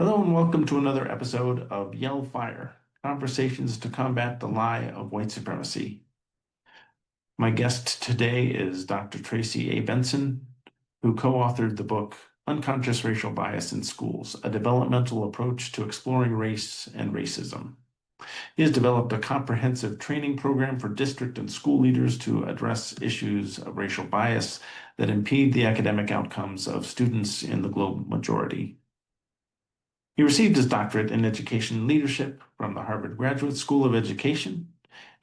Hello and welcome to another episode of Yell Fire, Conversations to Combat the Lie of White Supremacy. My guest today is Dr. Tracey A. Benson, who co-authored the book Unconscious Racial Bias in Schools, a developmental approach to exploring race and racism. He has developed a comprehensive training program for district and school leaders to address issues of racial bias that impede the academic outcomes of students in the global majority. He received his doctorate in education leadership from the Harvard Graduate School of Education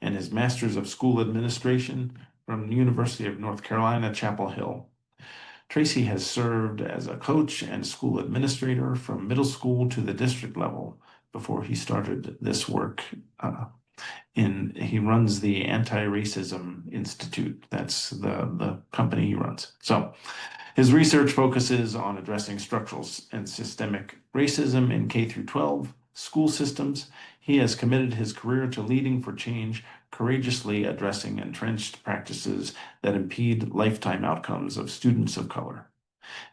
and his master's of school administration from the University of North Carolina, Chapel Hill. Tracey has served as a coach and school administrator from middle school to the district level before he started this work. He runs the Anti-Racism Institute. That's the company he runs. So his research focuses on addressing structural and systemic racism in K-12 school systems. He has committed his career to leading for change, courageously addressing entrenched practices that impede lifetime outcomes of students of color,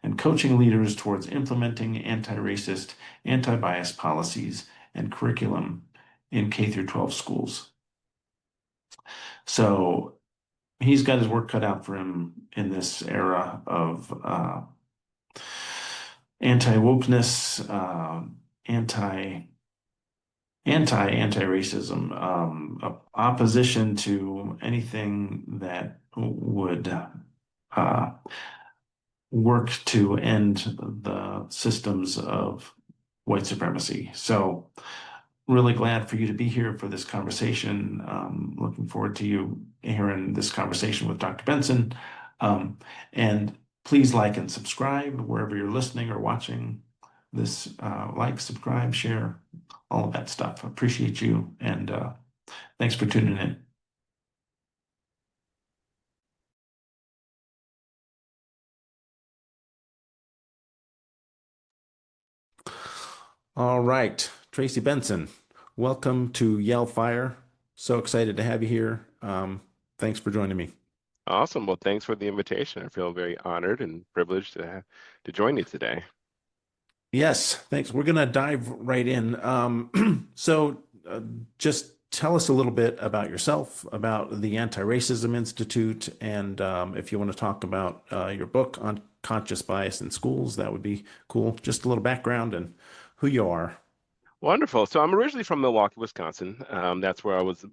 and coaching leaders towards implementing anti-racist, anti-bias policies and curriculum in K-12 schools. So he's got his work cut out for him in this era of anti-wokeness, anti-racism, opposition to anything that would work to end the systems of white supremacy. So really glad for you to be here for this conversation. Looking forward to you hearing this conversation with Dr. Benson. And please like and subscribe wherever you're listening or watching this. Like, subscribe, share, all of that stuff. Appreciate you. And thanks for tuning in. All right, Tracey Benson, welcome to Yell Fire. So excited to have you here. Thanks for joining me. Awesome. Well, thanks for the invitation. I feel very honored and privileged to join you today. Yes, thanks. We're going to dive right in. Just tell us a little bit about yourself, about the Anti-Racism Institute, and if you want to talk about your book on conscious bias in schools, that would be cool. Just a little background and who you are. Wonderful. So I'm originally from Milwaukee, Wisconsin. That's where I was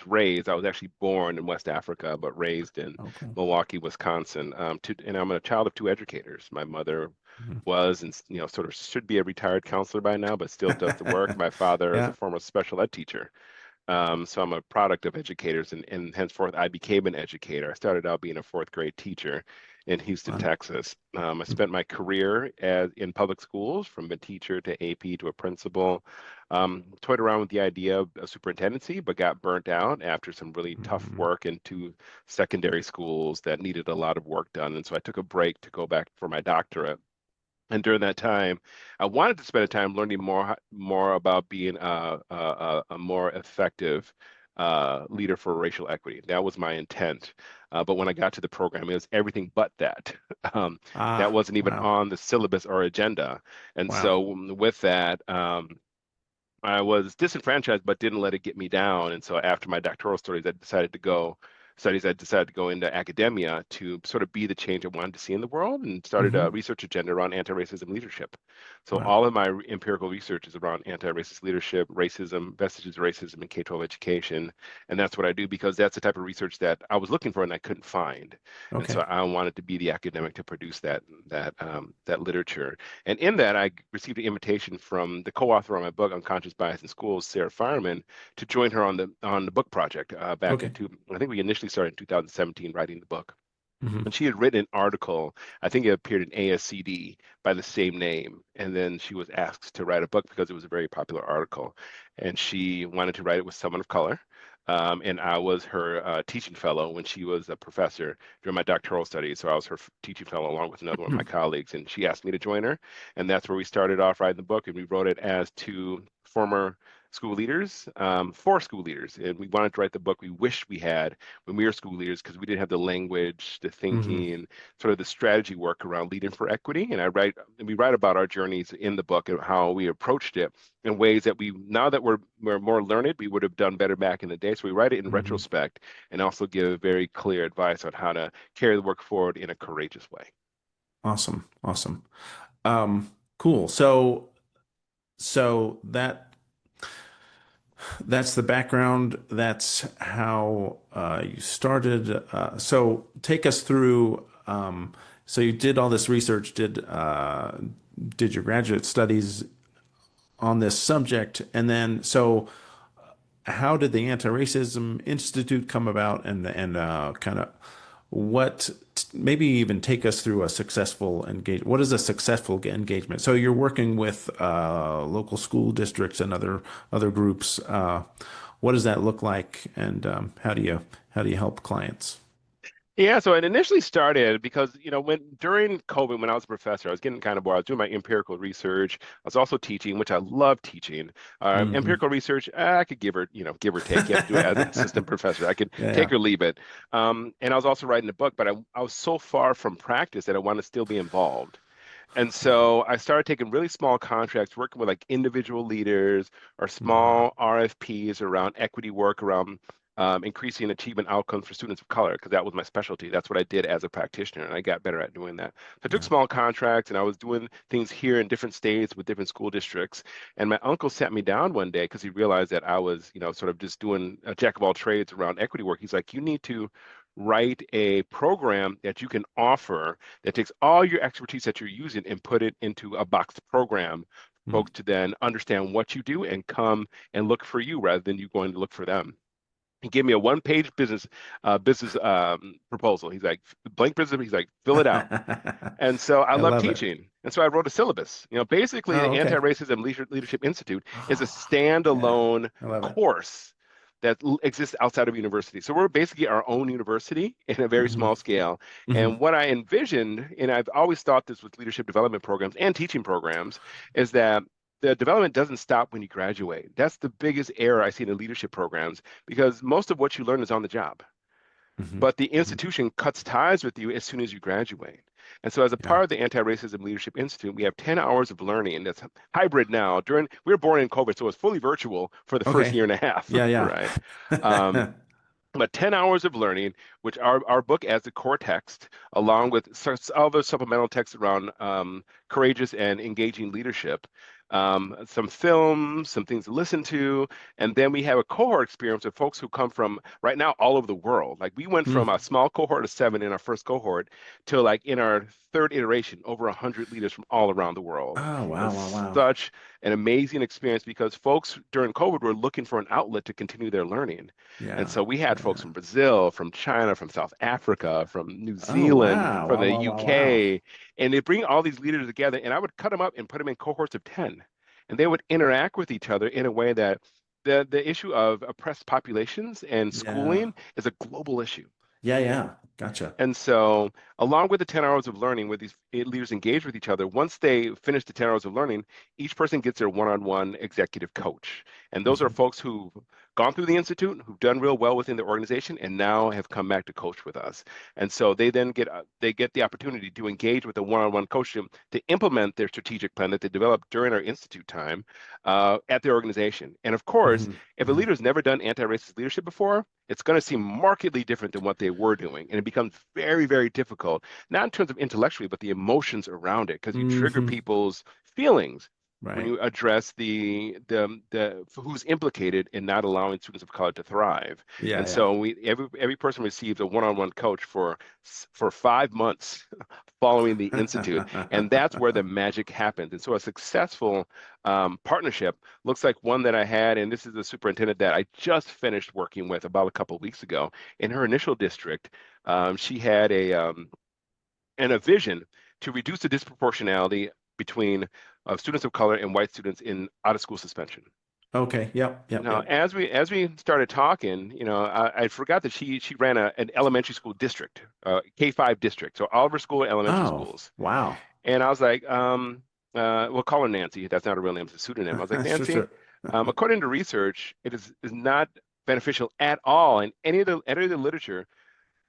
raised. I was actually born in West Africa, but raised in Okay. Milwaukee, Wisconsin. And I'm a child of two educators. My mother Mhm. was, and sort of should be a retired counselor by now, but still does the work. My father is a Yeah. former special ed teacher. So I'm a product of educators, and henceforth I became an educator. I started out being a fourth grade teacher in Houston, Wow. Texas. I spent my career in public schools, from a teacher to AP to a principal. Toyed around with the idea of a superintendency, but got burnt out after some really tough Mhm. work in two secondary schools that needed a lot of work done. And so I took a break to go back for my doctorate. And during that time, I wanted to spend time learning more about being a more effective leader for racial equity. That was my intent. But when I got to the program, it was everything but that. Um, that Ah, wasn't even wow. on the syllabus or agenda. And Wow. so with that, I was disenfranchised, but didn't let it get me down. And so after my doctoral studies, I decided to go into academia to sort of be the change I wanted to see in the world, and started a Hmm. research agenda around anti-racism leadership. So Wow. all of my empirical research is around anti-racist leadership, racism, vestiges of racism in K-12 education. And that's what I do because that's the type of research that I was looking for and I couldn't find. And so Okay. I wanted to be the academic to produce that literature. And in that, I received an invitation from the co-author on my book, Unconscious Bias in Schools, Sarah Fireman, to join her on the book project back Okay. into, I think we initially started in 2017 writing the book. Hmm. And she had written an article, I think it appeared in ASCD by the same name. And then she was asked to write a book because it was a very popular article. And she wanted to write it with someone of color. And I was her teaching fellow when she was a professor during my doctoral studies. So I was her teaching fellow along with another one of my colleagues. And she asked me to join her. And that's where we started off writing the book. And we wrote it as two former school leaders, for school leaders. And we wanted to write the book we wished we had when we were school leaders because we didn't have the language, the Hmm. thinking, sort of the strategy work around leading for equity. And we write about our journeys in the book and how we approached it in ways that now that we're more learned, we would have done better back in the day. So we write it in Hmm. retrospect and also give very clear advice on how to carry the work forward in a courageous way. Awesome. Awesome. Cool. So that's the background. That's how you started. So take us through. So you did all this research, did your graduate studies on this subject, and then so how did the Anti-Racism Institute come about, and kind of what maybe even take us through a successful engage. What is a successful engagement? So you're working with local school districts and other groups. What does that look like, and how do you help clients? Yeah, so it initially started because, when during COVID, when I was a professor, I was getting kind of bored. I was doing my empirical research. I was also teaching, which I love teaching. Hmm. Empirical research, I could give or take. You have to do it as an assistant professor. I could Yeah, take yeah. or leave it. And I was also writing a book, but I was so far from practice that I wanted to still be involved. And so I started taking really small contracts, working with like individual leaders or Hmm. small RFPs around equity work, around increasing achievement outcomes for students of color, because that was my specialty. That's what I did as a practitioner, and I got better at doing that. So I took Yeah. small contracts, and I was doing things here in different states with different school districts. And my uncle sat me down one day because he realized that I was, sort of just doing a jack of all trades around equity work. He's like, you need to write a program that you can offer that takes all your expertise that you're using and put it into a boxed program for Mm. folks to then understand what you do and come and look for you rather than you going to look for them. He gave me a one-page business proposal. He's like, blank business. He's like, fill it out. And so I I love love it. teaching. And so I wrote a syllabus. Basically, Oh, the okay. Anti-Racism Leadership Institute is a Yeah, standalone I love it. course that exists outside of university. So we're basically our own university in a very Hmm. small scale. Hmm. And what I envisioned, and I've always thought this with leadership development programs and teaching programs, is that the development doesn't stop when you graduate. That's the biggest error I see in leadership programs because most of what you learn is on the job, Hmm. but the Hmm. institution cuts ties with you as soon as you graduate. And so, as a Yeah. part of the Anti-Racism Leadership Institute, we have 10 hours of learning that's hybrid now. We were born in COVID, so it was fully virtual for the first Okay. year and a half, Yeah, right? Um, yeah. but 10 hours of learning, which our book as the core text, along with other supplemental texts around courageous and engaging leadership, some films, some things to listen to, and then we have a cohort experience with folks who come from right now all over the world. Like we went from Mm. a small cohort of 7 in our first cohort to like in our third iteration, over 100 leaders from all around the world. Oh, It wow, wow, was wow. such an amazing experience because folks during COVID were looking for an outlet to continue their learning. And Yeah. so we had Yeah, folks yeah. from Brazil, from China, from South Africa, from New Oh, Zealand, wow. from Wow, the wow, wow, wow. UK, and they bring all these leaders together. And I would cut them up and put them in cohorts of 10. And they would interact with each other in a way that the issue of oppressed populations and Yeah. schooling is a global issue. Yeah, yeah. Gotcha. And so, along with the 10 hours of learning, where these leaders engage with each other, once they finish the 10 hours of learning, each person gets their one-on-one executive coach. And those are Hmm. folks who've gone through the institute, who've done real well within the organization, and now have come back to coach with us. And so they get the opportunity to engage with a one-on-one coach to implement their strategic plan that they developed during our institute time at their organization. And of course, Hmm. if a Hmm. leader's never done anti-racist leadership before, it's going to seem markedly different than what they were doing. And it becomes very, very difficult, not in terms of intellectually, but the emotions around it, because you trigger Hmm. people's feelings when Right. you address the who's implicated in not allowing students of color to thrive. Yeah, And yeah. so every person receives a one-on-one coach for 5 months following the institute, and that's where the magic happens. And so a successful partnership looks like one that I had, and this is the superintendent that I just finished working with about a couple of weeks ago. In her initial district, she had a vision to reduce the disproportionality between students of color and white students in out of school suspension. Okay. Yep, yep, Now, yep. as we started talking, I forgot that she ran an elementary school district, K-5 district, so all of her school elementary Oh, schools. wow. And I was like, we'll call her Nancy. That's not a real name; it's a pseudonym. I was like, Sure, Nancy, sure. According to research, is not beneficial at all in any of the literature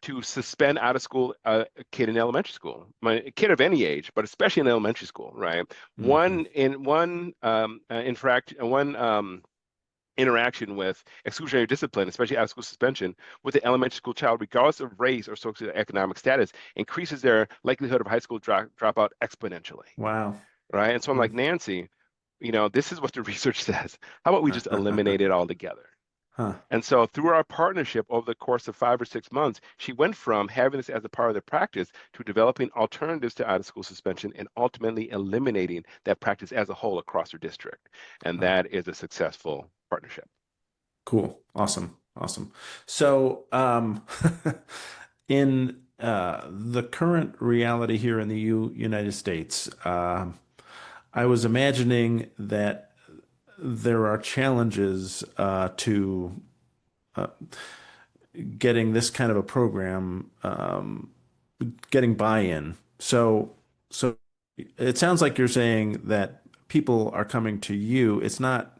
to suspend out of school a kid in elementary school, a kid of any age, but especially in elementary school, right? Hmm. One interaction with exclusionary discipline, especially out of school suspension, with the elementary school child, regardless of race or socioeconomic status, increases their likelihood of high school dropout exponentially, Wow. right? And so I'm Hmm. like, Nancy, this is what the research says. How about we just eliminate it altogether? Huh. And so through our partnership over the course of 5 or 6 months, she went from having this as a part of the practice to developing alternatives to out of school suspension and ultimately eliminating that practice as a whole across her district. And Wow. that is a successful partnership. Cool. Awesome. Awesome. So, in the current reality here in the United States, I was imagining that there are challenges to uh, getting this kind of a program, getting buy-in. So it sounds like you're saying that people are coming to you. It's not,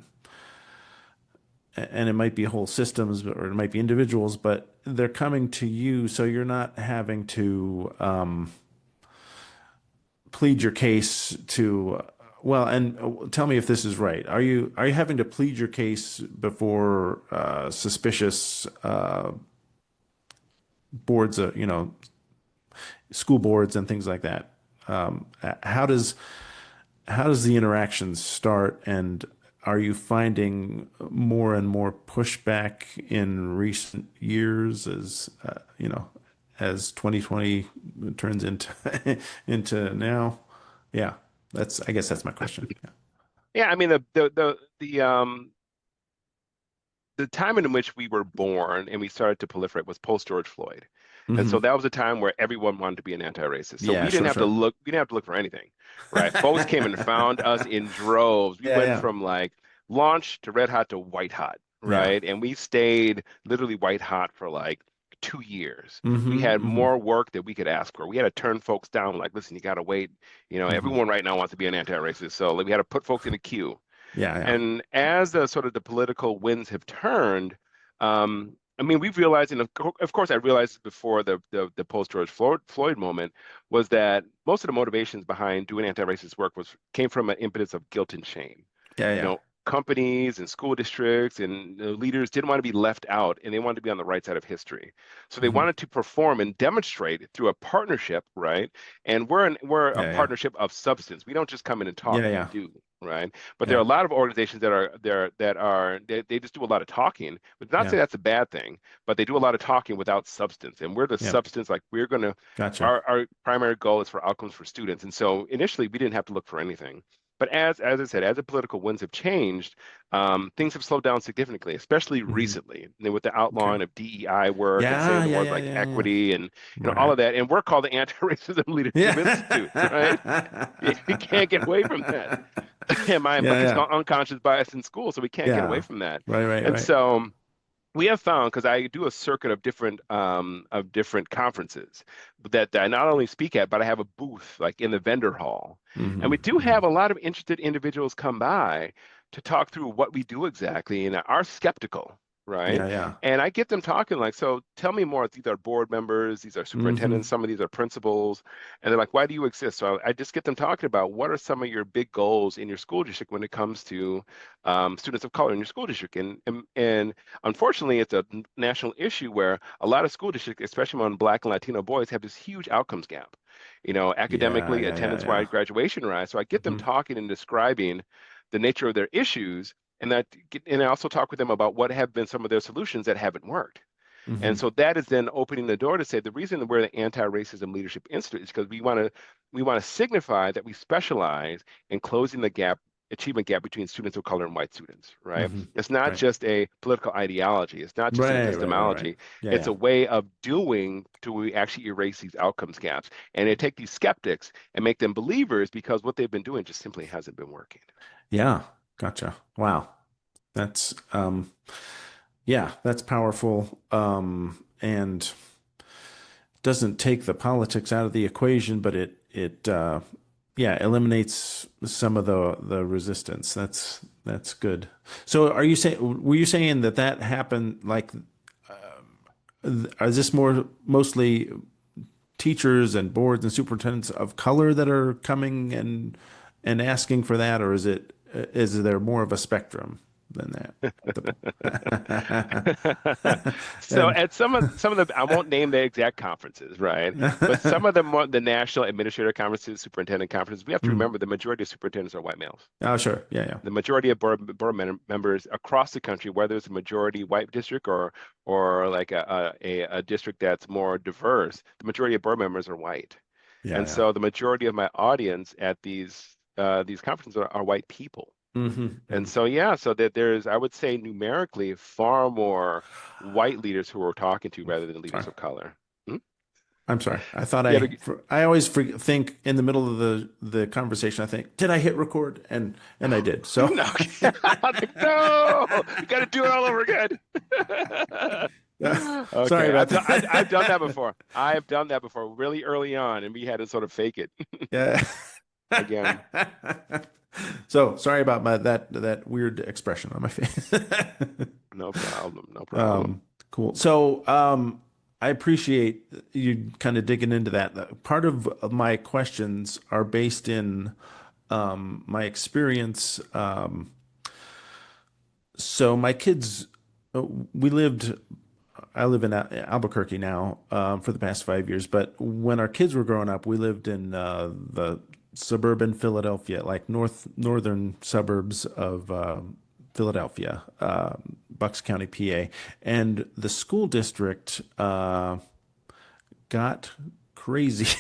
and it might be whole systems or it might be individuals, but they're coming to you, so you're not having to plead your case to, well, and tell me if this is right. Are you having to plead your case before suspicious boards, school boards and things like that? How does the interactions start, and are you finding more and more pushback in recent years as 2020 turns into into now? Yeah, I guess that's my question. Yeah. Yeah, I mean the time in which we were born and we started to proliferate was post George Floyd. And so Hmm. that was a time where everyone wanted to be an anti-racist. So Yeah, sure, sure. we didn't have to look for anything, right? Folks came and found us in droves. We Yeah, went yeah, from like launch to red hot to white hot, yeah. right? And we stayed literally white hot for like 2 years. We Hmm. had Hmm. more work that we could ask for. We had to turn folks down, like, listen, you gotta wait. Hmm. Everyone right now wants to be an anti-racist. So like, we had to put folks in a queue. Yeah, yeah, And as the sort of the political winds have turned, I mean, we've realized, and of course, I realized before the post George Floyd moment, was that most of the motivations behind doing anti-racist work came from an impetus of guilt and shame. yeah, You yeah. know, companies and school districts and leaders didn't want to be left out, and they wanted to be on the right side of history. So they Hmm. wanted to perform and demonstrate through a partnership, right? And we're a Yeah, yeah, partnership of substance. We don't just come in and talk, yeah, we yeah, do. Right. But there are yeah, a lot of organizations that are there that are they just do a lot of talking, but not say yeah, that's a bad thing, but they do a lot of talking without substance. And we're the yeah. substance, like we're gonna Gotcha. our primary goal is for outcomes for students. And so initially we didn't have to look for anything. But as I said, as the political winds have changed, things have slowed down significantly, especially Hmm. recently, with the Okay. outlawing of DEI work and saying Yeah, the yeah, words yeah, like yeah, yeah. equity and all Right. of that. And we're called the Anti-Racism Leadership Institute, right? Yeah. You can't get away from that. And Yeah, it's yeah. called unconscious bias in school, so we can't get away Yeah. from that. Right, right, And right. so we have found, because I do a circuit of different conferences that I not only speak at, but I have a booth like in the vendor hall. And Hmm. we do Hmm. have a lot of interested individuals come by to talk through what we do exactly and are skeptical, right? Yeah, yeah. And I get them talking like, so tell me more. These are board members, these are Hmm. superintendents, some of these are principals. And they're like, why do you exist? So I just get them talking about what are some of your big goals in your school district when it comes to students of color in your school district. And unfortunately, it's a national issue where a lot of school districts, especially among Black and Latino boys, have this huge outcomes gap, Yeah, academically, yeah, yeah, attendance-wise, yeah. graduation rise. So I get them Hmm. talking and describing the nature of their issues, and I also talk with them about what have been some of their solutions that haven't worked. And Hmm. so that is then opening the door to say the reason that we're the Anti-Racism Leadership Institute is because we want to signify that we specialize in closing the gap, achievement gap between students of color and white students, right? Hmm. It's not Right. just a political ideology. It's not just an Right, right, right, right. epistemology. Yeah, It's yeah. a way of doing to we actually erase these outcomes gaps. And they take these skeptics and make them believers because what they've been doing just simply hasn't been working. Yeah. Gotcha. Wow. That's yeah, that's powerful. And doesn't take the politics out of the equation, but it yeah, eliminates some of the resistance. That's good. So are you saying, were you saying that that happened like, is this more mostly teachers and boards and superintendents of color that are coming and asking for that, or is there more of a spectrum than that? So And at some of the I won't name the exact conferences, right? But some of the national administrator conferences, superintendent conferences, we have to Mm. remember the majority of superintendents are white males. Oh, sure. Yeah, yeah. The majority of members across the country, whether it's a majority white district or like a district that's more diverse, the majority of board members are white. Yeah, And yeah. so the majority of my audience at these conferences are white people. And Hmm. so, yeah, so that there's, I would say numerically, far more white leaders who we're talking to rather than Sorry. leaders of color. Hmm? I'm sorry. I thought Yeah, the- I always think in the middle of the conversation, I think, did I hit record? And I did. So no, I was like, no, we got to do it all over again. sorry Okay, about I've done that that. before. I have done that before, really early on, and we had to sort of fake it Yeah. again. So sorry about that weird expression on my face. No problem, no problem. Um, cool. So I appreciate you kind of digging into that. Part of my questions are based in my experience. So my kids, we lived I live in Albuquerque now for the past 5 years. But when our kids were growing up, we lived in the suburban Philadelphia, like northern suburbs of Philadelphia, Bucks County, PA, and the school district got crazy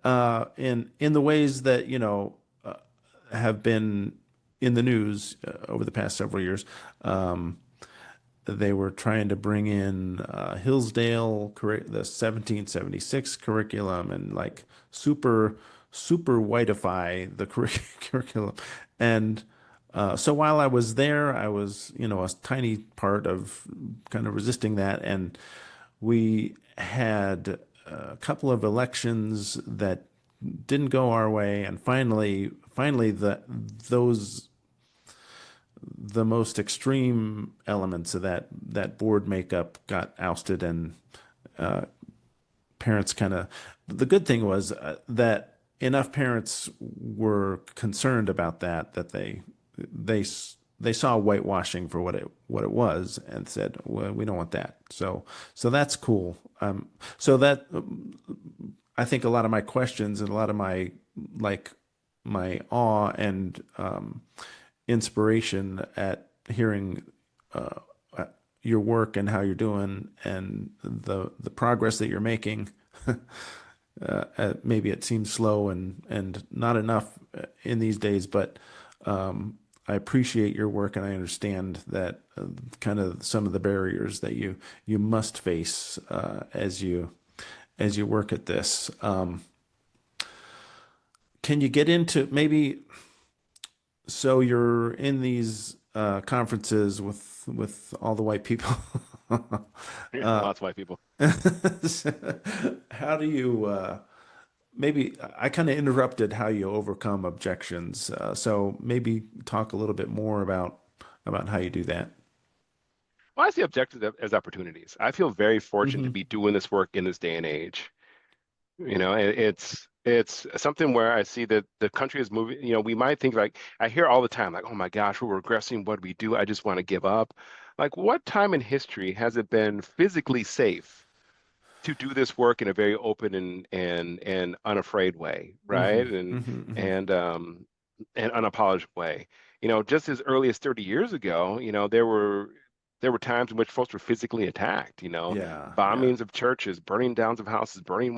in the ways that have been in the news over the past several years. Um, They were trying to bring in Hillsdale, the 1776 curriculum, and like super whiteify the curriculum. And so while I was there, I was, a tiny part of kind of resisting that. And we had a couple of elections that didn't go our way. And finally, those the most extreme elements of that board makeup got ousted, and parents kind of the good thing was that enough parents were concerned about that they they saw whitewashing for what it was and said, well, we don't want that. So that's cool. So that I think a lot of my questions and a lot of my like my awe and inspiration at hearing uh, your work and how you're doing and the progress that you're making. Maybe it seems slow and not enough in these days, but I appreciate your work and I understand that kind of some of the barriers that you must face as you work at this. Can you get into maybe so you're in these conferences with all the white people. Yeah, uh, lots of white people. how do you maybe I kind of interrupted how you overcome objections. So maybe talk a little bit more about how you do that. Well, I see objectives as opportunities. I feel very fortunate to Hmm. be doing this work in this day and age. It's something where I see that the country is moving. We might think like I hear all the time, like, oh my gosh, we're regressing. What do we do? I just want to give up. Like, what time in history has it been physically safe to do this work in a very open and unafraid way, Hmm. right? And Hmm. Hmm. and um and unapologetic way. Just as early as 30 years ago, there were times in which folks were physically attacked, Yeah, yeah, bombings of churches, burning downs of houses, burning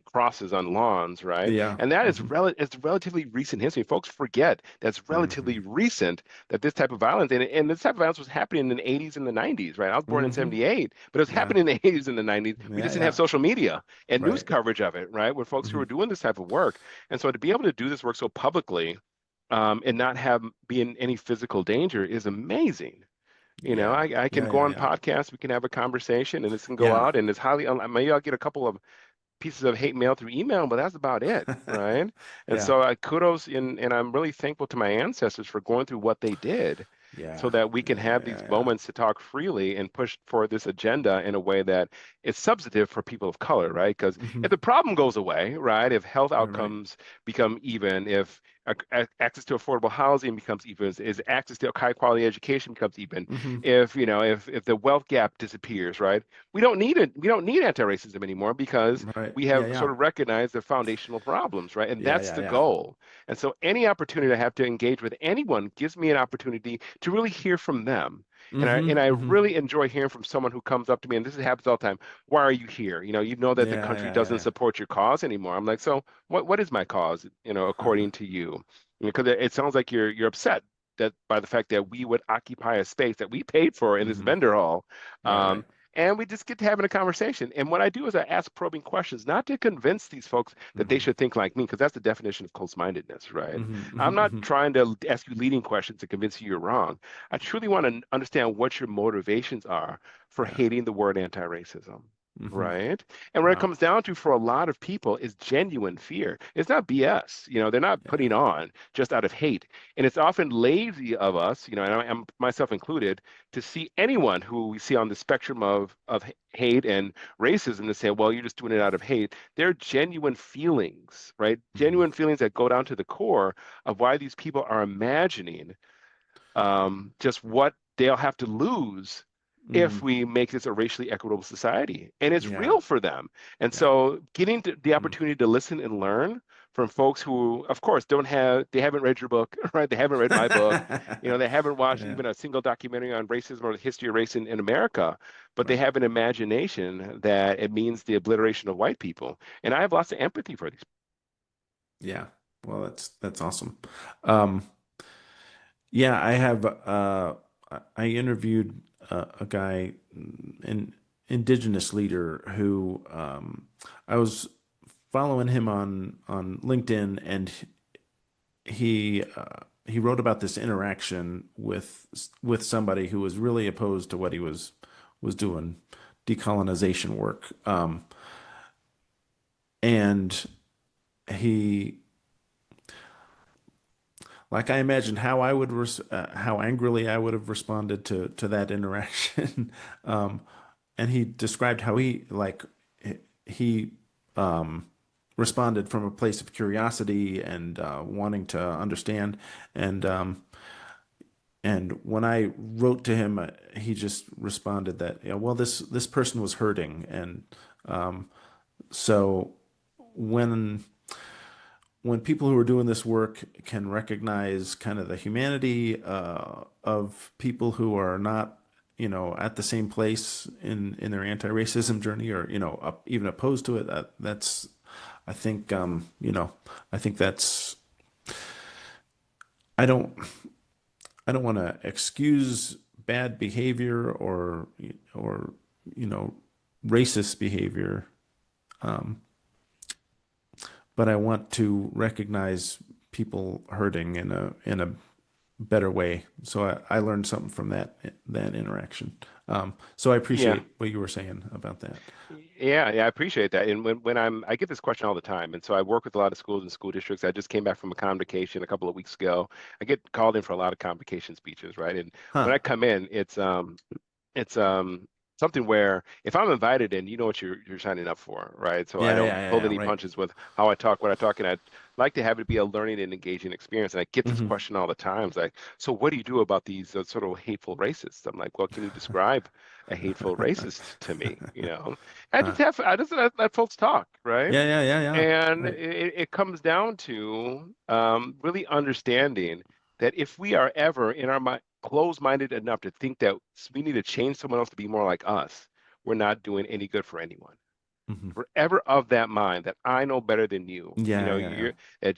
crosses on lawns, right? yeah. And that is Hmm. it's relatively recent history. Folks forget that's relatively Hmm. recent that this type of violence and this type of violence was happening in the 80s and the 90s, right? I was born in Hmm. 78, but it was Yeah, happening in the 80s and the 90s. We yeah, just didn't have yeah. social media and news Right. coverage of it, right? With folks who Hmm. were doing this type of work. And so to be able to do this work so publicly and not have be in any physical danger is amazing. Yeah, I can yeah, go yeah, on yeah. podcasts, we can have a conversation, and this can go Yeah. out, and it's maybe I'll get a couple of pieces of hate mail through email, but that's about it, right? And Yeah. so I kudos and I'm really thankful to my ancestors for going through what they did Yeah. so that we can Yeah. have these Yeah. Yeah. moments to talk freely and push for this agenda in a way that is substantive for people of color, right? Because Hmm. if the problem goes away, right, if health Right. Right. outcomes become even, if access to affordable housing becomes even, is access to high quality education becomes even, Hmm. if if the wealth gap disappears, right? We don't need it. We don't need anti-racism anymore because Right. we Yeah. have Yeah. sort of recognized the foundational problems, right? And Yeah. that's Yeah. the Yeah. goal. And so any opportunity I have to engage with anyone gives me an opportunity to really hear from them. Hmm. And I Hmm. really enjoy hearing from someone who comes up to me, and this happens all the time. Why are you here? You know that the Yeah. country Yeah. doesn't Yeah. support your cause anymore. I'm like, so what is my cause, Uh-huh. according to you? Because it sounds like you're upset that by the fact that we would occupy a space that we paid for in this Hmm. vendor hall. Right. Right. And we just get to having a conversation. And what I do is I ask probing questions, not to convince these folks that they Hmm. should think like me, because that's the definition of close-mindedness, right? Hmm. I'm Hmm. not Hmm. trying to ask you leading questions to convince you you're wrong. I truly want to understand what your motivations are for Yeah. hating the word anti-racism. Hmm. Right. And what it Wow. comes down to for a lot of people is genuine fear. It's not BS. They're not Yeah. putting on just out of hate. And it's often lazy of us, and I'm myself included, to see anyone who we see on the spectrum of hate and racism to say, well, you're just doing it out of hate. They're genuine feelings, right? Hmm. Genuine feelings that go down to the core of why these people are imagining just what they'll have to lose Mm. if we make this a racially equitable society. And it's Yeah. real for them. And Yeah. so getting the Mm. opportunity to listen and learn from folks who, of course, they haven't read your book, right? They haven't read my book. They haven't watched Yeah. even a single documentary on racism or the history of race in America, but they Right. have an imagination that it means the obliteration of white people. And I have lots of empathy for these. Yeah. Well, that's awesome. Um, yeah, I have I interviewed a guy, an indigenous leader who I was following him on LinkedIn, and he wrote about this interaction with somebody who was really opposed to what he was doing, decolonization work. And he, like, I imagined how I would how angrily I would have responded to that interaction. um, and he described how he responded from a place of curiosity and wanting to understand. And when I wrote to him, he just responded that, yeah, well, this person was hurting, and um, so when people who are doing this work can recognize kind of the humanity of people who are not, at the same place in their anti-racism journey, or even opposed to it, that's, I think, I think that's, I don't I don't want to excuse bad behavior or you know racist behavior, um, but I want to recognize people hurting in a better way. So I learned something from that interaction. So I Yeah. appreciate what you were saying about that. Yeah, I appreciate that. And when I get this question all the time, and so I work with a lot of schools and school districts. I just came back from a convocation a couple of weeks ago. I get called in for a lot of convocation speeches, right? And when Huh. I come in, it's something where if I'm invited in, you know what you're signing up for, right? So I Yeah, don't yeah, yeah, pull yeah. any Right. punches with how I talk, what I talk, and I like to have it be a learning and engaging experience. And I get this Hmm. question all the time. It's like, so what do you do about these sort of hateful racists? I'm like, well, can you describe a hateful racist to me? Huh. I just let folks talk, right? Yeah, yeah, yeah, yeah. And Right. it comes down to really understanding that if we are ever in our mind closed-minded enough to think that we need to change someone else to be more like us, we're not doing any good for anyone. Hmm. If we're ever of that mind that I know better than you, Yeah, yeah, yeah.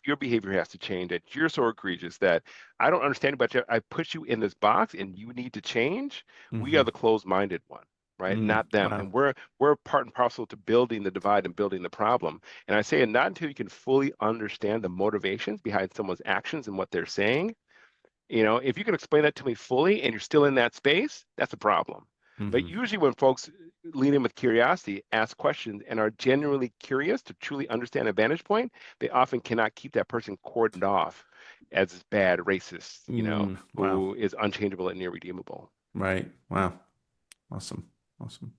your behavior has to change, that you're so egregious that I don't understand, but I put you in this box and you need to change. We are Hmm. the closed-minded one, right? Mm. Not them. Wow. And we're part and parcel to building the divide and building the problem. And I say it not until you can fully understand the motivations behind someone's actions and what they're saying. If you can explain that to me fully and you're still in that space, that's a problem. But Hmm. usually when folks lean in with curiosity, ask questions, and are genuinely curious to truly understand a vantage point, they often cannot keep that person cordoned off as this bad racist, Wow. who is unchangeable and irredeemable. Right. Wow. Awesome. Awesome.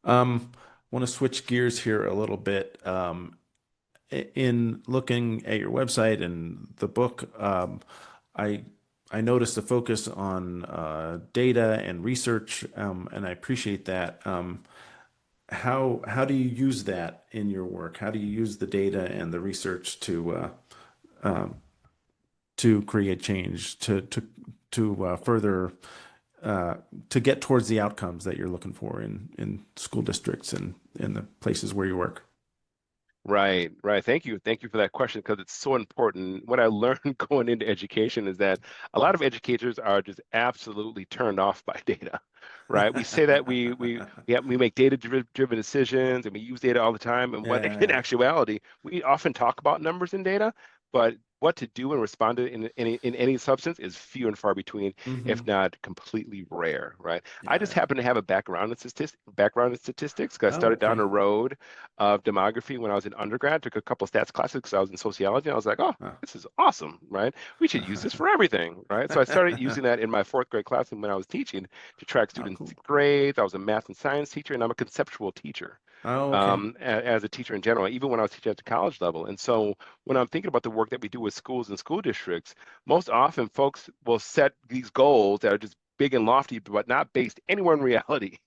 Um, want to switch gears here a little bit. In looking at your website and the book, I I noticed a focus on data and research, and I appreciate that. How do you use that in your work? How do you use the data and the research um, to create change, to further to get towards the outcomes that you're looking for in school districts and in the places where you work? Right, right. Thank you for that question because it's so important. What I learned going into education is that a lot of educators are just absolutely turned off by data, right? We say that we make data driven decisions and we use data all the time, and what Yeah, in yeah. actuality we often talk about numbers and data, but what to do and respond to in any substance is few and far between, if Hmm. not completely rare, right? I Yeah, just yeah. happen to have a background in statistics because I Oh, started down okay. a road of demography when I was in undergrad, took a couple stats classes because I was in sociology. And I was like, oh, Huh. this is awesome, right? We should use this for everything, right? So I started using that in my fourth grade classroom when I was teaching to track Oh, students' cool. grades. I was a math and science teacher, and I'm a conceptual teacher Oh, okay. as a teacher in general, even when I was teaching at the college level. And so when I'm thinking about the work that we do with schools and school districts, most often folks will set these goals that are just big and lofty, but not based anywhere in reality,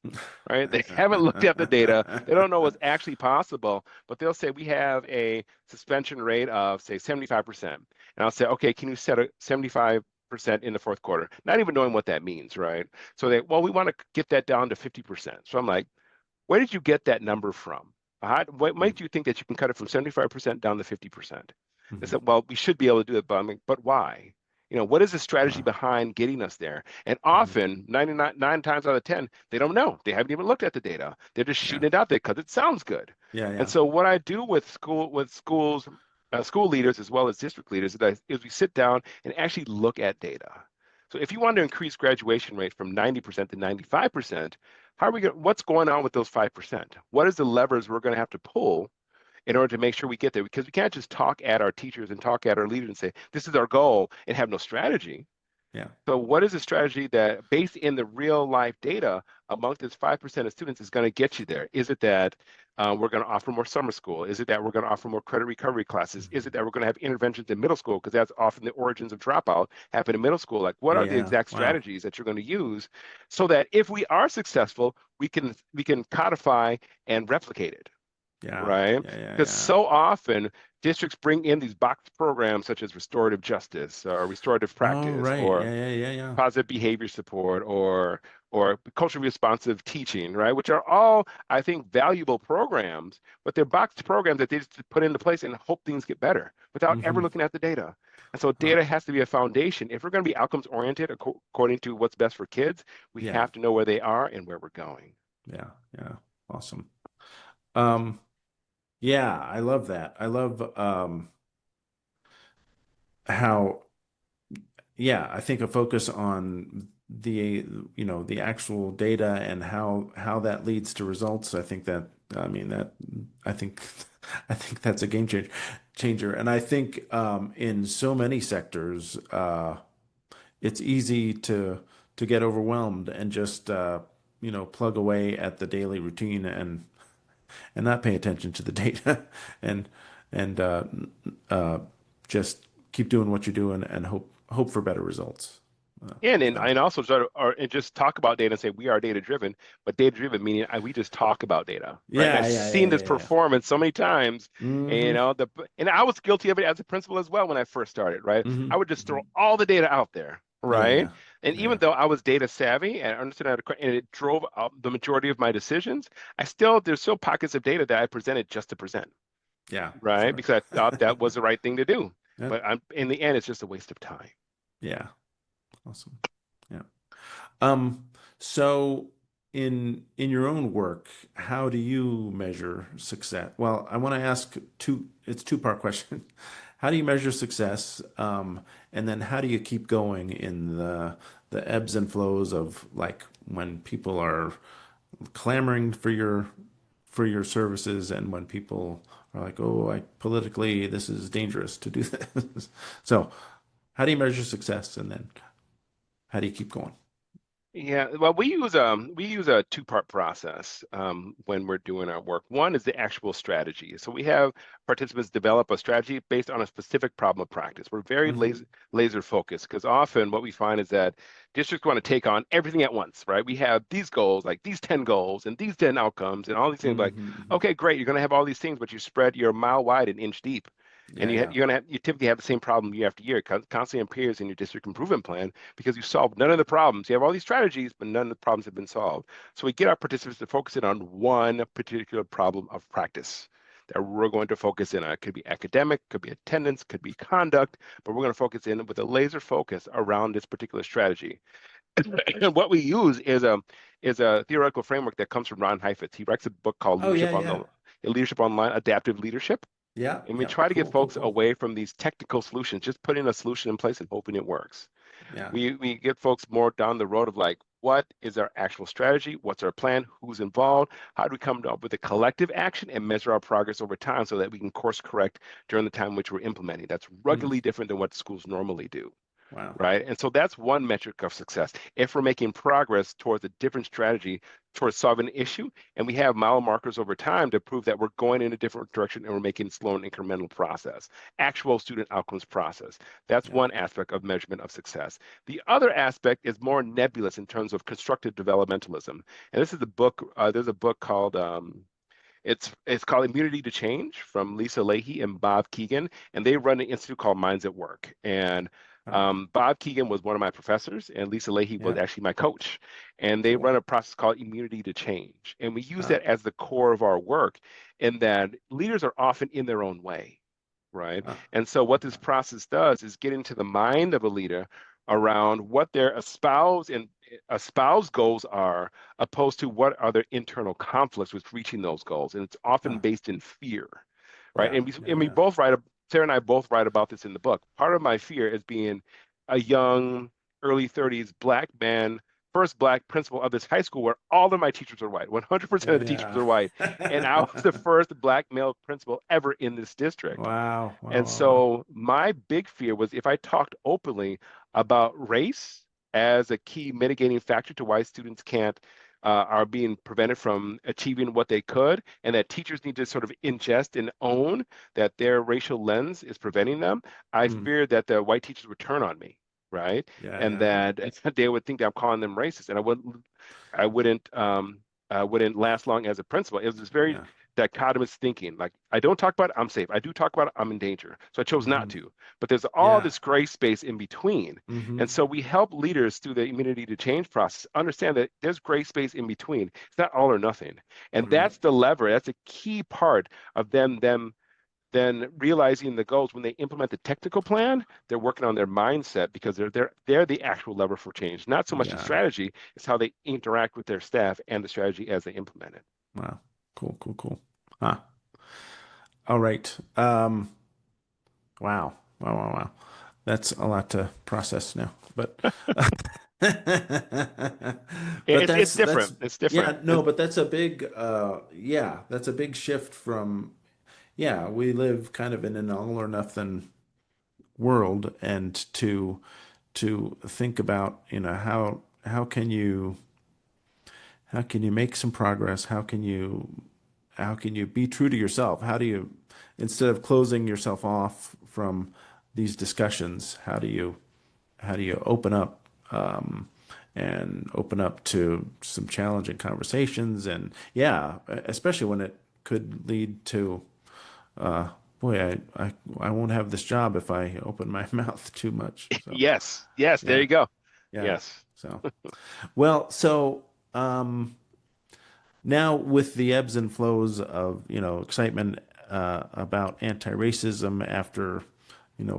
right? They haven't looked at the data. They don't know what's actually possible, but they'll say we have a suspension rate of, say, 75%. And I'll say, okay, can you set a 75% in the fourth quarter? Not even knowing what that means, right? So well, we want to get that down to 50%. So I'm like, where did you get that number from? What Mm, made you think that you can cut it from 75% down to 50%? They mhm. said, well, we should be able to do it, but I'm like, but why? What is the strategy Wow. behind getting us there? And Mhm. often, 99 nine times out of 10, they don't know. They haven't even looked at the data. They're just Yeah. shooting it out there because it sounds good. Yeah, And yeah. so what I do with schools, school leaders as well as district leaders is we sit down and actually look at data. So if you want to increase graduation rate from 90% to 95%, what's going on with those 5%? What is the levers we're going to have to pull in order to make sure we get there? Because we can't just talk at our teachers and talk at our leaders and say, this is our goal and have no strategy. Yeah. So what is a strategy that, based in the real life data among this 5% of students, is going to get you there? Is it that we're going to offer more summer school? Is it that we're going to offer more credit recovery classes? Is it Mhm. that we're going to have interventions in middle school? Because that's often the origins of dropout happen in middle school. Like, what are the Yeah. exact Wow. strategies that you're going to use so that if we are successful, we can codify and replicate it, Yeah. right? Yeah, yeah, Because yeah. so often districts bring in these box programs such as restorative justice or restorative Oh, practice right. or Yeah, yeah, yeah, yeah. positive behavior support or culturally responsive teaching, right? Which are all, I think, valuable programs, but they're boxed programs that they just put into place and hope things get better without ever Hmm. looking at the data. And so Huh. data has to be a foundation. If we're going to be outcomes oriented according to what's best for kids, we Yeah. have to know where they are and where we're going. Yeah. Yeah. Awesome. Um, yeah, I love that. I love how yeah, I think a focus on the actual data and how that leads to results. I think that I mean that I think I think that's a changer. And I think in so many sectors, it's easy to get overwhelmed and just plug away at the daily routine and not pay attention to the data and and uh, just keep doing what you're doing and hope for better results. And and, So and also and just talk about data and say we are data driven, but data driven meaning we just talk about data, right? And yeah, I've yeah, yeah, seen this yeah, yeah. performance so many times, and Mm-hmm. and I was guilty of it as a principal as well when I first started, right? I would Mm-hmm. just Hmm. throw all the data out there, Yeah, right? yeah, And yeah, even yeah, though I was data savvy and understood how to, and it drove up the majority of my decisions, there's still pockets of data that I presented just to present, yeah. right? Sure. Because I thought that was the right thing to do. Yeah, But in the end, it's just a waste of time. yeah. Awesome. Yeah. Um. So. in your own work, how do you measure success? Well, I want to ask it's two-part question. How do you measure success? And then how do you keep going in the ebbs and flows of like when people are clamoring for your services and when people are like, oh, politically this is dangerous to do this. So, how do you measure success and then how do you keep going? Yeah, well, we use a two-part process when we're doing our work. One is the actual strategy. So we have participants develop a strategy based on a specific problem of practice. We're very Hmm. laser focused because often what we find is that districts want to take on everything at once, right? We have these goals, like these 10 goals and these 10 outcomes and all these things. Like, Hmm. okay, great, you're going to have all these things, but you spread you're a mile wide and inch deep. And Yeah, yeah. you typically have the same problem year after year, constantly appears in your district improvement plan because you solve none of the problems. You have all these strategies, but none of the problems have been solved. So we get our participants to focus in on one particular problem of practice that we're going to focus in on. It could be academic, could be attendance, could be conduct, but we're going to focus in with a laser focus around this particular strategy. And what we use is a theoretical framework that comes from Ron Heifetz. He writes a book called Oh, yeah, yeah. Leadership Online, Adaptive Leadership. Yeah, And we yeah. try to get Cool, cool, folks cool. away from these technical solutions, just putting a solution in place and hoping it works. Yeah. We get folks more down the road of like, what is our actual strategy? What's our plan? Who's involved? How do we come up with a collective action and measure our progress over time so that we can course correct during the time in which we're implementing? That's Mm. ruggedly different than what schools normally do, Wow. right? And so that's one metric of success. If we're making progress towards a different strategy, towards solving an issue, and we have mile markers over time to prove that we're going in a different direction and we're making slow and incremental process, actual student outcomes process. That's Yeah. one aspect of measurement of success. The other aspect is more nebulous in terms of constructive developmentalism. And this is a book, there's a book called it's called Immunity to Change from Lisa Leahy and Bob Keegan, and they run an institute called Minds at Work. And Ah, Bob Keegan was one of my professors, and Lisa Leahy was yeah. actually my coach. And they Cool. run a process called Immunity to Change, and we use Ah, that as the core of our work. In that leaders are often in their own way, right? ah. And so what this Okay. process does is get into the mind of a leader around what their espoused goals are, opposed to what are their internal conflicts with reaching those goals. And it's often Ah, based in fear, right? yeah. And we Yeah. and we Yeah. both write, Sarah and I both write about this in the book. Part of my fear is being a young, early 30s black man, first black principal of this high school where all of my teachers are white. 100% of the teachers Yeah. are white. And I was the Yeah. first black male principal ever in this district. Wow. Wow. And Wow. Wow. so my big fear was if I talked openly about race as a key mitigating factor to why students can't are being prevented from achieving what they could, and that teachers need to sort of ingest and own that their racial lens is preventing them. I Mm. feared that the white teachers would turn on me, right? Yeah. And Yeah. Yeah. that they would think that I'm calling them racist, and I wouldn't, wouldn't last long as a principal. It was this very Yeah. dichotomous thinking. Like, I don't talk about it, I'm safe. I do talk about it, I'm in danger. So I chose not Hmm. to. But there's all Yeah. this gray space in between. Hmm. And so we help leaders through the immunity to change process understand that there's gray space in between. It's not all or nothing. And Right. that's the lever. That's a key part of them then realizing the goals when they implement the technical plan, they're working on their mindset because they're the actual lever for change. Not so much the Yeah. strategy, it's how they interact with their staff and the strategy as they implement it. Wow. Cool. Cool. Cool. Ah. All right. Wow. Wow. Wow. Wow. That's a lot to process now. But but It's that's different. It's yeah, different. no, but that's a big yeah, that's a big shift from yeah, we live kind of in an all or nothing world and to think about, how can you make some progress? How can you be true to yourself? How do you, instead of closing yourself off from these discussions, how do you open up and open up to some challenging conversations? And yeah, especially when it could lead to, uh, boy, I won't have this job if I open my mouth too much. So Yes. Yes. There yeah, you go. yeah. Yes. So well, so now with the ebbs and flows of, excitement about anti-racism after,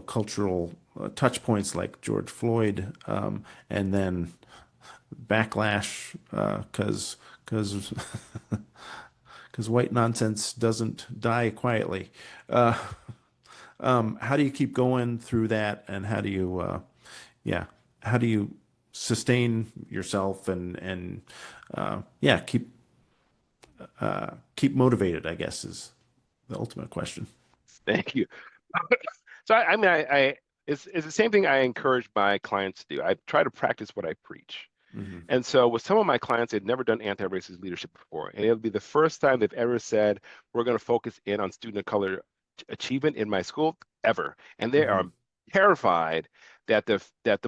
cultural touch points like George Floyd, and then backlash because because because white nonsense doesn't die quietly. Uh, how do you keep going through that, and yeah, how do you sustain yourself and yeah, keep motivated, I guess is the ultimate question. Thank you. So I mean, it's the same thing I encourage my clients to do. I try to practice what I preach. Hmm. And so with some of my clients, they'd never done anti-racist leadership before. And it'll be the first time they've ever said, we're going to focus in on student of color achievement in my school ever. And they are Hmm. terrified that the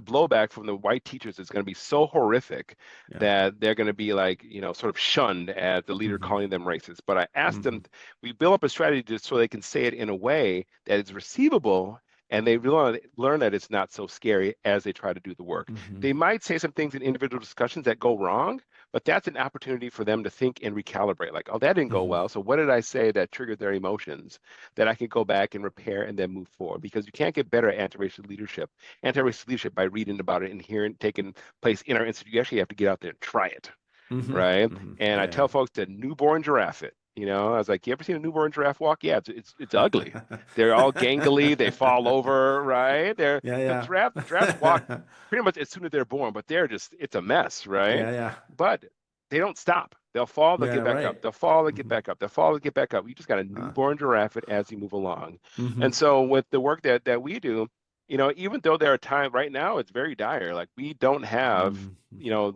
blowback from the white teachers is going to be so horrific Yeah. that they're going to be like, sort of shunned as the leader Hmm. calling them racist. But I asked Hmm. them, we build up a strategy just so they can say it in a way that is receivable and they learn that it's not so scary as they try to do the work. Hmm. They might say some things in individual discussions that go wrong, but that's an opportunity for them to think and recalibrate. Like, oh, that didn't go Hmm. well. So what did I say that triggered their emotions that I can go back and repair and then move forward? Because you can't get better at anti-racist leadership by reading about it and hearing taking place in our institute. You actually have to get out there and try it, Hmm. right? Hmm. And I Yeah. tell folks to newborn giraffe it. I was like, you ever seen a newborn giraffe walk? Yeah, it's ugly. They're all gangly. They fall over, right? They're Yeah. because Yeah. giraffes walk pretty much as soon as they're born, but it's a mess, right? Yeah. Yeah. But they don't stop. They'll fall, they'll Yeah. get back up. Right. They'll fall, they'll get Hmm. back up. They'll fall, they'll get back up. You just got a Uh, newborn giraffe it as you move along. hmm. And so with the work that we do, even though there are times right now, it's very dire. Like we don't have, Hmm.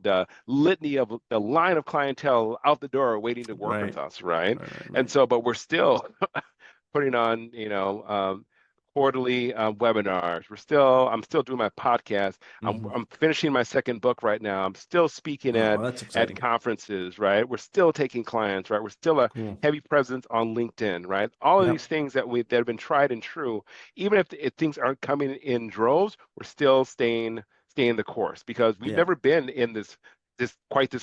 the litany of the line of clientele out the door waiting to work Right. with us, right? Right. Right. And Right. so, but we're still putting on, quarterly webinars. I'm still doing my podcast. Hmm. I'm finishing my second book right now. I'm still speaking Oh, at well, that's at exciting. conferences, right? We're still taking clients, right? We're still a Cool. heavy presence on LinkedIn, right? All of these Yep. things that have been tried and true, even if things aren't coming in droves, we're still staying the course because we've Yeah. never been in this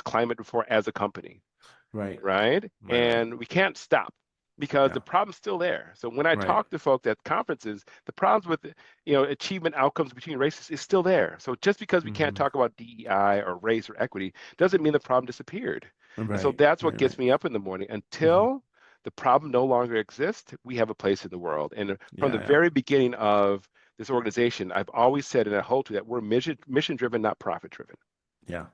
climate before as a company, Right. right? Right. Right. And we can't stop because Yeah. the problem's still there. So when I Right. talk to folks at conferences, the problems with achievement outcomes between races is still there. So just because we can't Hmm. talk about DEI or race or equity doesn't mean the problem disappeared. And so Right. that's what Right. gets Right. me up in the morning. Hmm. Until the problem no longer exists, we have a place in the world. And from the Yeah. Yeah. very beginning of this organization, I've always said, and I hold to that, we're mission driven, not profit driven. Yeah.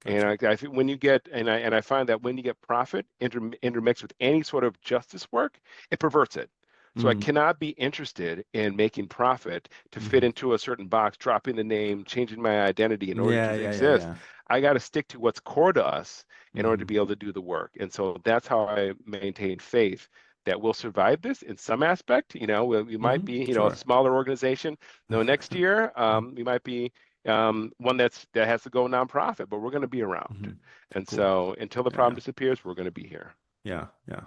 And Gotcha. I think when you get, and I find that when you get profit intermixed with any sort of justice work, it perverts it. So I Mm. cannot be interested in making profit to fit Hmm. into a certain box, dropping the name, changing my identity in order Yeah. to Yeah. Yeah. exist. Yeah. I got to stick to what's core to us in order to Hmm. be able to do the work. And so that's how I maintain faith that we'll survive this in some aspect. We might Hmm. be, a Sure. smaller organization. No, next year, we might be one that has to go nonprofit, but we're going to be around. Hmm. And Cool. so until the Yeah. problem Yeah. disappears, we're going to be here. Yeah. Yeah.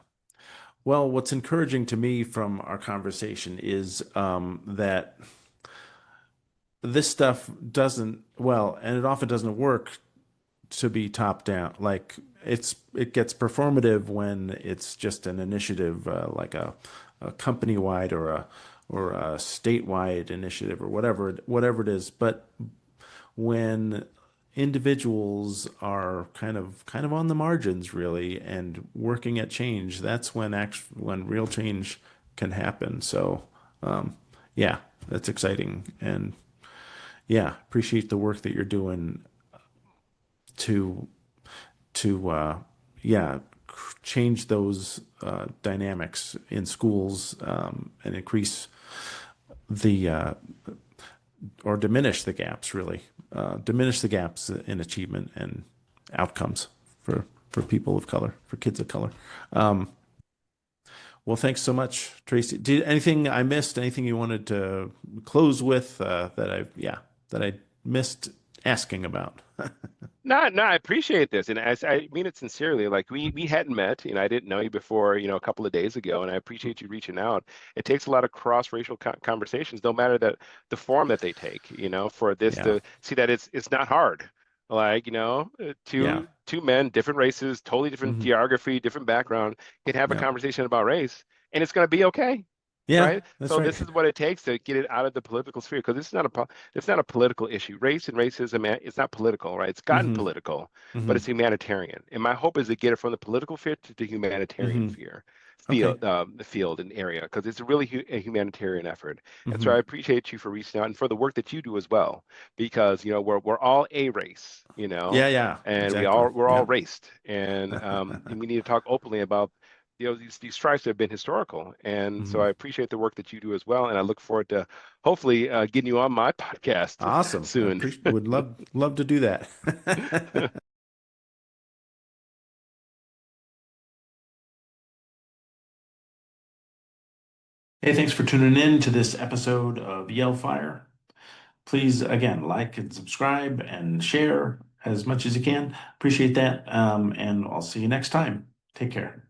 Well, what's encouraging to me from our conversation is that this stuff doesn't, well, and it often doesn't work to be top down. Like it gets performative when it's just an initiative, like a company wide or a statewide initiative or whatever it is. But when individuals are kind of on the margins really and working at change, that's when real change can happen. So um, yeah, that's exciting. And yeah, appreciate the work that you're doing to to yeah, change those dynamics in schools, and increase the or diminish the gaps, really diminish the gaps in achievement and outcomes for people of color, for kids of color. um, well, thanks so much, Tracey. Did anything I missed, anything you wanted to close with, that I missed asking about? No, no, I appreciate this, and I mean it sincerely. Like we hadn't met, I didn't know you before, a couple of days ago, and I appreciate you reaching out. It takes a lot of cross-racial conversations, no matter the form that they take, for this Yeah. to see that it's not hard. Like, Yeah. two men, different races, totally different Hmm. geography, different background, can have a Yeah. conversation about race, and it's going to be okay. Yeah, right? that's So right. this is what it takes to get it out of the political sphere because it's not a political issue. Race and racism, man, it's not political, right? It's gotten Hmm. political, but it's Hmm. humanitarian. And my hope is to get it from the political sphere to the humanitarian Hmm. sphere. Okay. The field and area because it's a really a humanitarian effort, and so I Hmm. appreciate you for reaching out and for the work that you do as well, because we're all a race, Yeah, yeah, and exactly. we're all Yeah. raced, and we need to talk openly about these strikes have been historical, and so Hmm. I appreciate the work that you do as well, and I look forward to hopefully getting you on my podcast Awesome. I soon. appreciate would love to do that. Hey, thanks for tuning in to this episode of Yell Fire. Please, again, like and subscribe and share as much as you can. Appreciate that. And I'll see you next time. Take care.